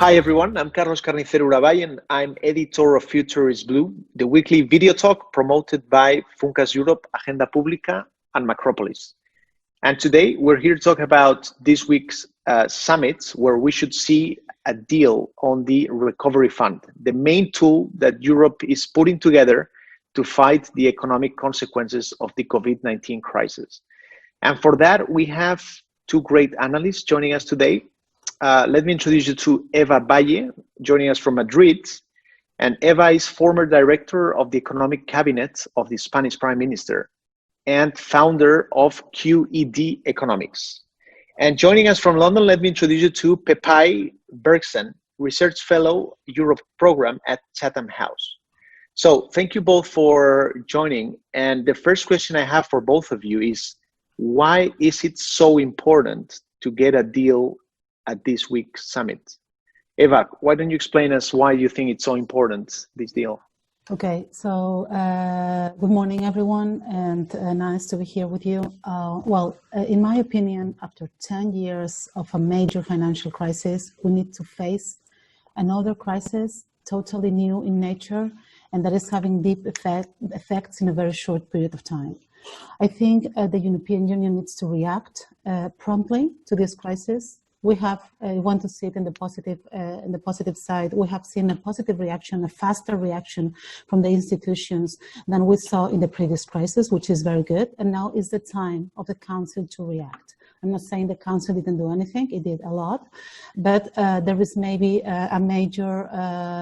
Hi everyone, I'm Carlos Carnicero Urabayen. I'm editor of Future is Blue, the weekly video talk promoted by Funcas Europe, Agenda Pública, and Macropolis. And today we're here to talk about this week's summits, where we should see a deal on the recovery fund, the main tool that Europe is putting together to fight the economic consequences of the COVID-19 crisis. And for that, we have two great analysts joining us today. Let me introduce you to Eva Valle, joining us from Madrid. And Eva is former director of the economic cabinet of the Spanish Prime Minister and founder of QED Economics. And joining us from London, let me introduce you to Pepijn Bergsen, research fellow Europe program at Chatham House. So thank you both for joining. And the first question I have for both of you is, why is it so important to get a deal at this week's summit? Eva, why don't you explain us why you think it's so important, this deal? Okay, so good morning, everyone, and nice to be here with you. In my opinion, after 10 years of a major financial crisis, we need to face another crisis, totally new in nature, and that is having deep effects in a very short period of time. I think the European Union needs to react promptly to this crisis. We have, want to see it in the positive side. We have seen a positive reaction, a faster reaction from the institutions than we saw in the previous crisis, which is very good. And now is the time of the Council to react. I'm not saying the Council didn't do anything, it did a lot, but there is maybe a major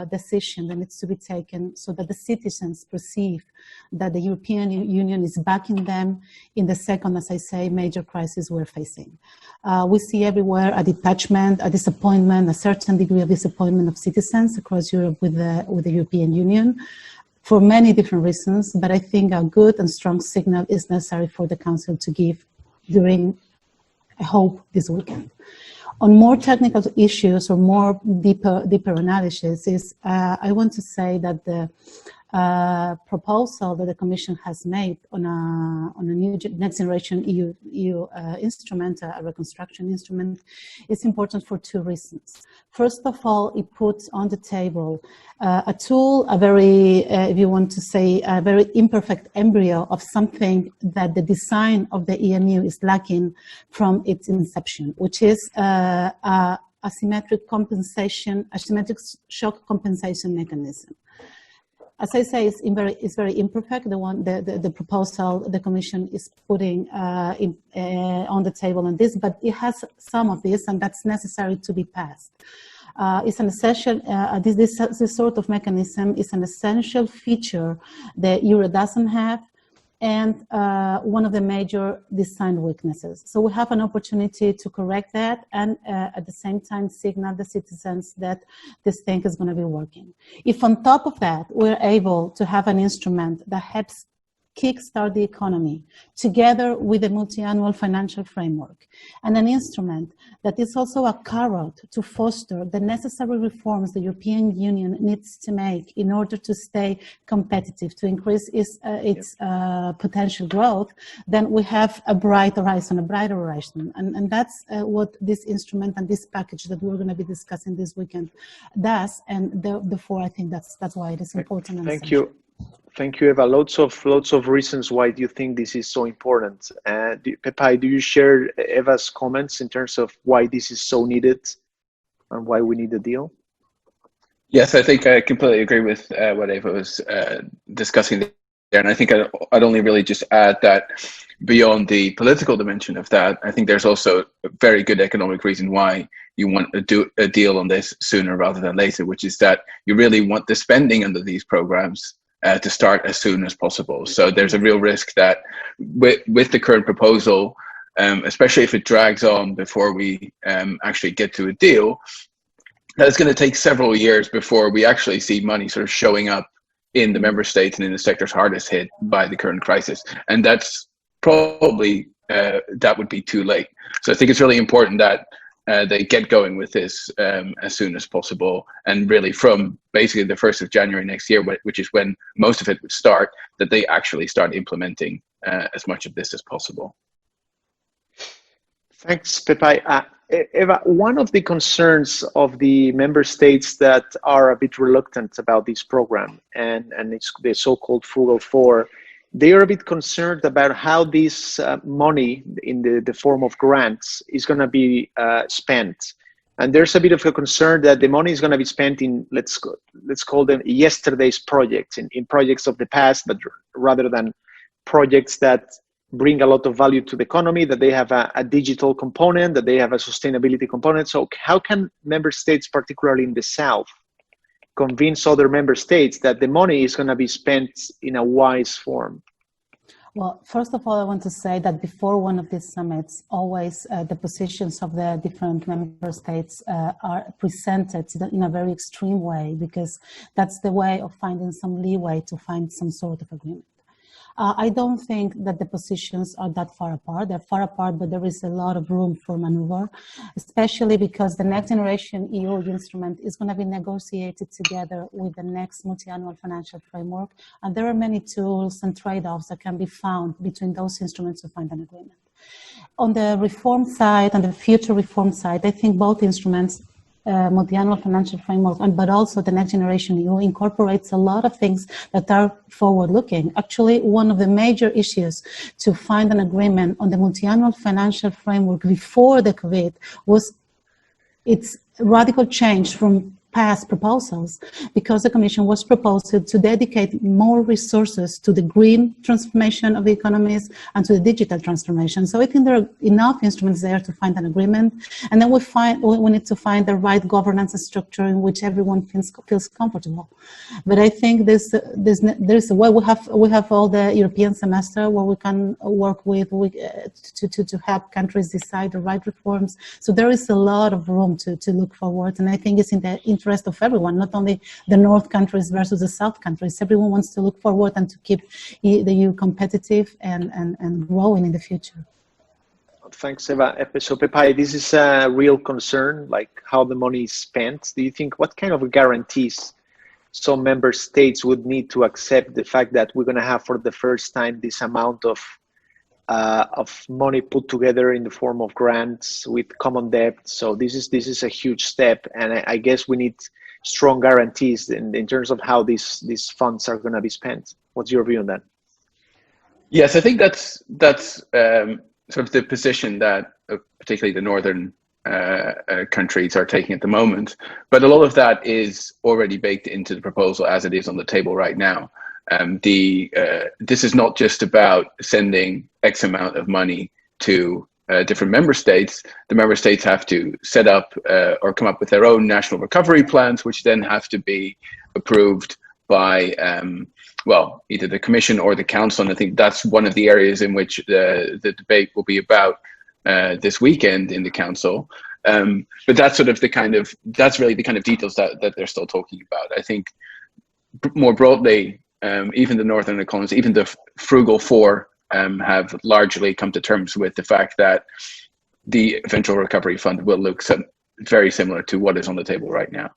decision that needs to be taken so that the citizens perceive that the European Union is backing them in the second, as I say, major crisis we're facing. We see everywhere a detachment, a disappointment, a certain degree of disappointment of citizens across Europe with the European Union for many different reasons, but I think a good and strong signal is necessary for the Council to give during, I hope, this weekend. On more technical issues or more deeper analysis is, I want to say that the proposal that the Commission has made on a new next generation EU instrument, a reconstruction instrument, is important for two reasons. First of all, it puts on the table a tool, a very, if you want to say, a very imperfect embryo of something that the design of the EMU is lacking from its inception, which is asymmetric shock compensation mechanism. As I say, it's very imperfect. The proposal the Commission is putting on the table on this, but it has some of this, and that's necessary to be passed. It's an essential. This sort of mechanism is an essential feature that Euro doesn't have, and one of the major design weaknesses. So we have an opportunity to correct that and at the same time signal the citizens that this thing is going to be working. If on top of that, we're able to have an instrument that helps kickstart the economy together with a multi-annual financial framework and an instrument that is also a carrot to foster the necessary reforms the European Union needs to make in order to stay competitive, to increase its potential growth, then we have a brighter horizon, and that's what this instrument and this package that we're going to be discussing this weekend does, and therefore I think that's why it is important. Thank you. Thank you, Eva. Lots of reasons why do you think this is so important. Pepijn, do you share Eva's comments in terms of why this is so needed and why we need a deal? Yes, I think I completely agree with what Eva was discussing there. And I think I'd only really just add that beyond the political dimension of that, I think there's also a very good economic reason why you want to do a deal on this sooner rather than later, which is that you really want the spending under these programs to start as soon as possible. So there's a real risk that with the current proposal, especially if it drags on before we actually get to a deal, that it's going to take several years before we actually see money sort of showing up in the member states and in the sectors hardest hit by the current crisis. And that's probably, that would be too late. So I think it's really important that they get going with this as soon as possible, and really from basically the 1st of January next year, which is when most of it would start, that they actually start implementing as much of this as possible. Thanks, Pepijn. Eva, one of the concerns of the member states that are a bit reluctant about this program, and it's the so-called Frugal 4, they are a bit concerned about how this money in the form of grants is going to be spent. And there's a bit of a concern that the money is going to be spent in, let's call them yesterday's projects, in projects of the past, but rather than projects that bring a lot of value to the economy, that they have a digital component, that they have a sustainability component. So how can member states, particularly in the South, convince other member states that the money is going to be spent in a wise form? Well, first of all, I want to say that before one of these summits, always the positions of the different member states are presented in a very extreme way, because that's the way of finding some leeway to find some sort of agreement. I don't think that the positions are that far apart. They're far apart, but there is a lot of room for maneuver, especially because the next generation EU instrument is going to be negotiated together with the next multi-annual financial framework. And there are many tools and trade-offs that can be found between those instruments to find an agreement. On the reform side and the future reform side, I think both instruments, multi-annual financial framework, but also the next generation EU, incorporates a lot of things that are forward-looking. Actually, one of the major issues to find an agreement on the multi-annual financial framework before the COVID was its radical change from past proposals, because the Commission was proposed to dedicate more resources to the green transformation of the economies and to the digital transformation. So I think there are enough instruments there to find an agreement, and then we need to find the right governance structure in which everyone feels comfortable. But I think there's a way. We have all the European semester where we can work with to help countries decide the right reforms. So there is a lot of room to look forward, and I think it's in the interest of everyone, not only the North countries versus the South countries. Everyone wants to look forward and to keep the EU competitive and growing in the future. Thanks, Eva. So, Pepijn, this is a real concern, like how the money is spent. Do you think, what kind of guarantees some member states would need to accept the fact that we're going to have for the first time this amount of money put together in the form of grants with common debt? So this is a huge step, and I guess we need strong guarantees in terms of how these funds are going to be spent. What's your view on that? Yes, I think that's sort of the position that particularly the northern countries are taking at the moment. But a lot of that is already baked into the proposal as it is on the table right now. This is not just about sending X amount of money to different member states. The member states have to set up or come up with their own national recovery plans, which then have to be approved by, well, either the Commission or the Council. And I think that's one of the areas in which the debate will be about this weekend in the Council. But that's sort of that's really the kind of details that they're still talking about. I think more broadly, even the northern economies, even the Frugal 4, have largely come to terms with the fact that the eventual recovery fund will look very similar to what is on the table right now.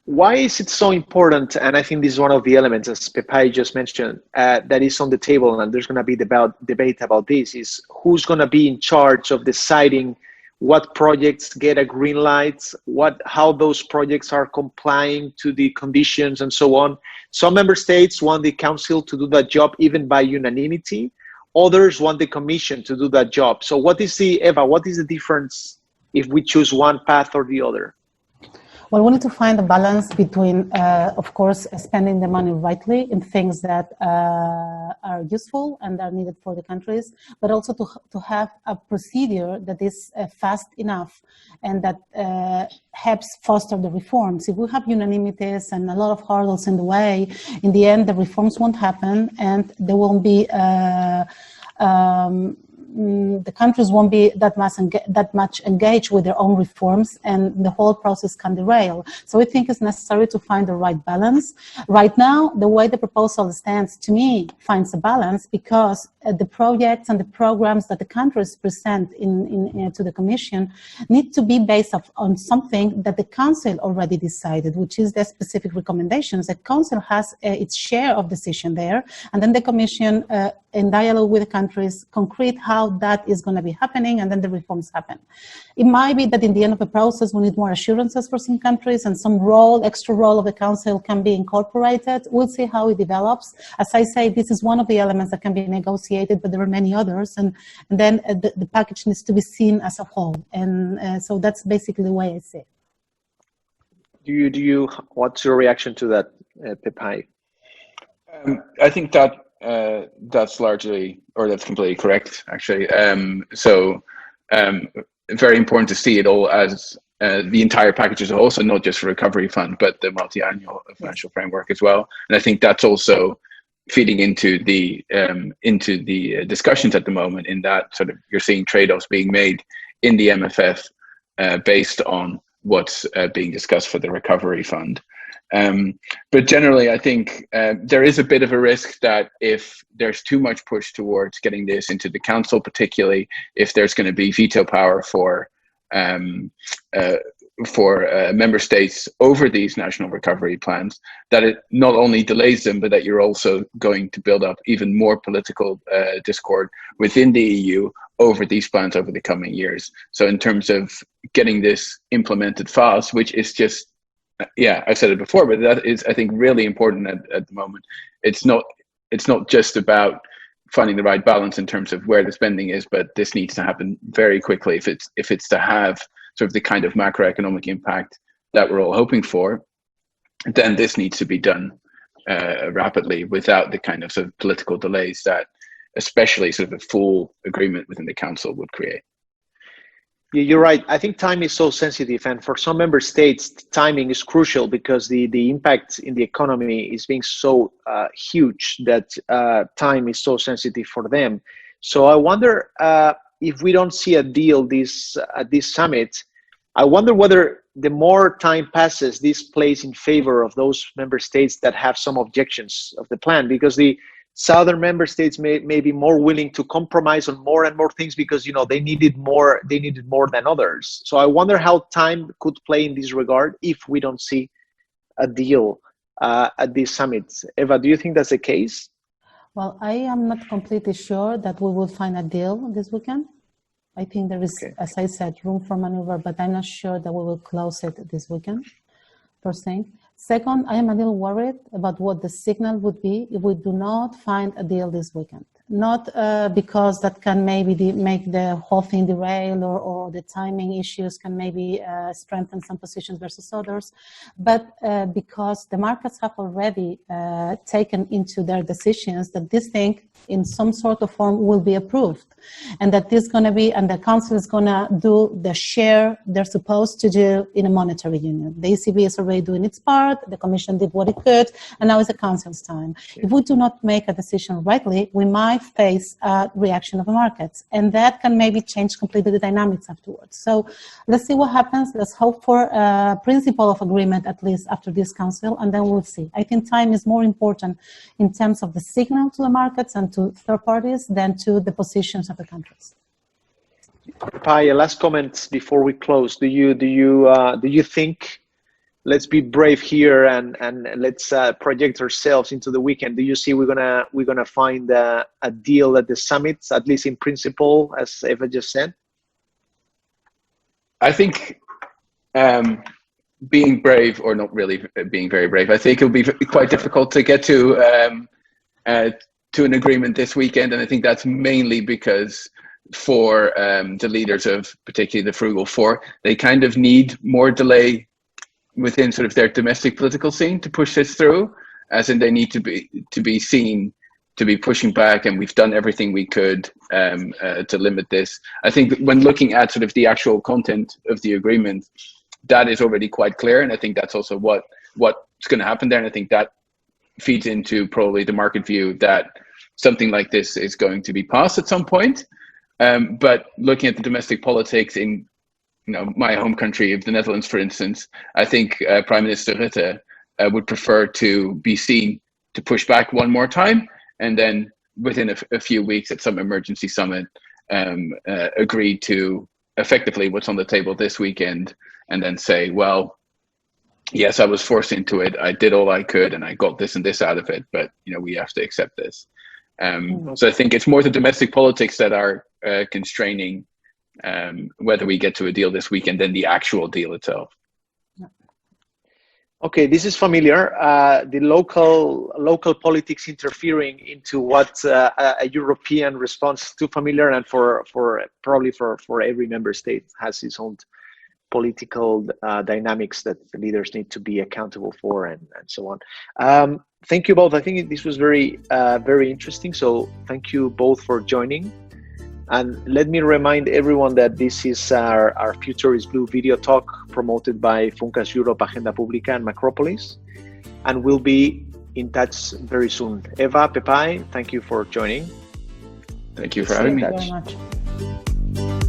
Why is it so important? And I think this is one of the elements, as Pepijn just mentioned, that is on the table, and there's going to be debate about this, is who's going to be in charge of deciding what projects get a green light, how those projects are complying to the conditions and so on. Some member states want the Council to do that job even by unanimity. Others want the Commission to do that job. So what is the difference if we choose one path or the other? Well, we need to find a balance between, of course, spending the money rightly in things that are useful and are needed for the countries, but also to have a procedure that is fast enough and that helps foster the reforms. If we have unanimities and a lot of hurdles in the way, in the end, the reforms won't happen, and there won't be the countries won't be that much engaged with their own reforms, and the whole process can derail. So I think it's necessary to find the right balance. Right now, the way the proposal stands, to me, finds a balance, because the projects and the programs that the countries present to the Commission need to be based on something that the Council already decided, which is the specific recommendations. The Council has its share of decision there, and then the Commission, in dialogue with the countries, concrete how that is going to be happening, and then the reforms happen. It might be that in the end of the process, we need more assurances for some countries, and some extra role of the Council can be incorporated. We'll see how it develops. As I say, this is one of the elements that can be negotiated, but there are many others, and then the package needs to be seen as a whole. And so that's basically the way I see it. What's your reaction to that, Pepijn? I think that that's largely, or that's completely correct, actually. Very important to see it all as the entire package as a whole, so not just the recovery fund, but the multi-annual financial framework as well. And I think that's also feeding into the discussions at the moment, in that sort of you're seeing trade-offs being made in the MFF based on what's being discussed for the recovery fund. But generally, I think there is a bit of a risk that if there's too much push towards getting this into the Council, particularly if there's going to be veto power for member states over these national recovery plans, that it not only delays them, but that you're also going to build up even more political discord within the EU over these plans over the coming years. So in terms of getting this implemented fast, which is just, I've said it before, but that is, I think, really important at the moment. It's not just about finding the right balance in terms of where the spending is, but this needs to happen very quickly if it's to have sort of the kind of macroeconomic impact that we're all hoping for. Then this needs to be done rapidly, without the kind of sort of political delays that especially sort of a full agreement within the Council would create. Yeah, you're right. I think time is so sensitive, and for some member states, timing is crucial because the impact in the economy is being so huge that time is so sensitive for them. So I wonder if we don't see a deal at this summit, I wonder whether the more time passes, this plays in favor of those member states that have some objections of the plan, because the Southern member states may be more willing to compromise on more and more things because, you know, they needed more than others. So I wonder how time could play in this regard if we don't see a deal at this summit. Eva, do you think that's the case? Well, I am not completely sure that we will find a deal this weekend. I think there is, as I said, room for maneuver, but I'm not sure that we will close it this weekend, first thing. Second, I am a little worried about what the signal would be if we do not find a deal this weekend. Not because that can maybe make the whole thing derail, or the timing issues can maybe strengthen some positions versus others, but because the markets have already taken into their decisions that this thing in some sort of form will be approved, and that this is going to be, and the Council is going to do the share they're supposed to do in a monetary union. The ECB is already doing its part, the Commission did what it could, and now it's the Council's time. If we do not make a decision rightly, we might face a reaction of the markets, and that can maybe change completely the dynamics afterwards. So let's see what happens. Let's hope for a principle of agreement, at least after this Council, and then we'll see. I think time is more important in terms of the signal to the markets and to third parties than to the positions of the countries. Pepijn, last comments before we close. Do you think, let's be brave here and let's project ourselves into the weekend? Do you see we're gonna find a deal at the summit, at least in principle, as Eva just said? I think being brave, or not really being very brave, I think it'll be quite difficult to get to an agreement this weekend, and I think that's mainly because for the leaders of particularly the Frugal Four, they kind of need more delay within sort of their domestic political scene to push this through, as in they need to be seen to be pushing back, and we've done everything we could to limit this. I think when looking at sort of the actual content of the agreement, that is already quite clear, and I think that's also what's going to happen there, and I think that feeds into probably the market view that something like this is going to be passed at some point. But looking at the domestic politics in my home country of the Netherlands, for instance, I think Prime Minister Rutte would prefer to be seen to push back one more time and then within a few weeks at some emergency summit, agreed to effectively what's on the table this weekend, and then say, well, yes, I was forced into it. I did all I could, and I got this and this out of it. But we have to accept this. So I think it's more the domestic politics that are constraining whether we get to a deal this weekend than the actual deal itself. Okay, this is familiar. The local politics interfering into what a European response to familiar, and for probably for every member state has its own political dynamics that the leaders need to be accountable for, and so on. Thank you both. I think this was very interesting. So thank you both for joining. And let me remind everyone that this is our Future is Blue video talk promoted by Funcas Europe, Agenda Pública, and Macropolis. And we'll be in touch very soon. Eva, Pepijn, thank you for joining. Thank you for having me. Thank you very much.